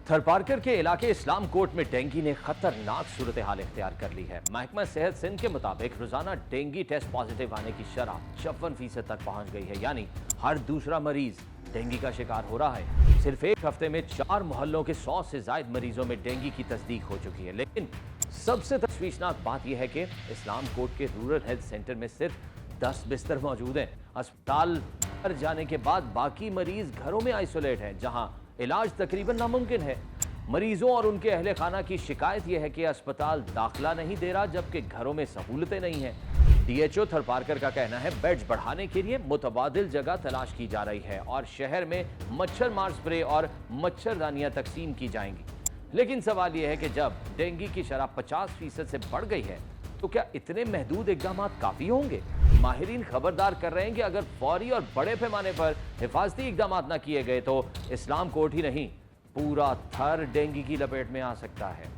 थरपारकर के इलाके इस्लाम कोट में डेंगू ने खतरनाक सूरत हाल इख्तियार कर ली है। महकमा सेहत सिंध के मुताबिक रोजाना डेंगू टेस्ट पॉजिटिव आने की शरह 56% तक पहुंच गई है, यानी हर दूसरा मरीज डेंगू का शिकार हो रहा है। सिर्फ एक हफ्ते में 4 मोहल्लों के 100 से ज्यादा मरीजों में डेंगू की तस्दीक हो चुकी है। लेकिन सबसे तशवीशनाक बात यह है कि इस्लाम कोट के रूरल हेल्थ सेंटर में सिर्फ 10 बिस्तर मौजूद हैं। अस्पताल पर जाने के बाद बाकी मरीज घरों में आइसोलेट हैं, जहां इलाज तकरीबन नामुमकिन है। मरीजों और उनके अहले खाना की शिकायत यह है कि अस्पताल दाखिला नहीं दे रहा, जबकि घरों में सहूलतें नहीं हैं। डीएचओ थरपारकर का कहना है बेड्स बढ़ाने के लिए मुतबादिल जगह तलाश की जा रही है और शहर में मच्छर मार स्प्रे और मच्छरदानियां तकसीम की जाएंगी। लेकिन सवाल यह है कि जब डेंगू की शरह 50% से बढ़ गई है तो क्या इतने महदूद इकदाम काफी होंगे? माहिरीन खबरदार कर रहे हैं कि अगर फौरी और बड़े पैमाने पर हिफाजती इकदाम न किए गए तो इस्लाम कोट ही नहीं, पूरा थर डेंगू की लपेट में आ सकता है।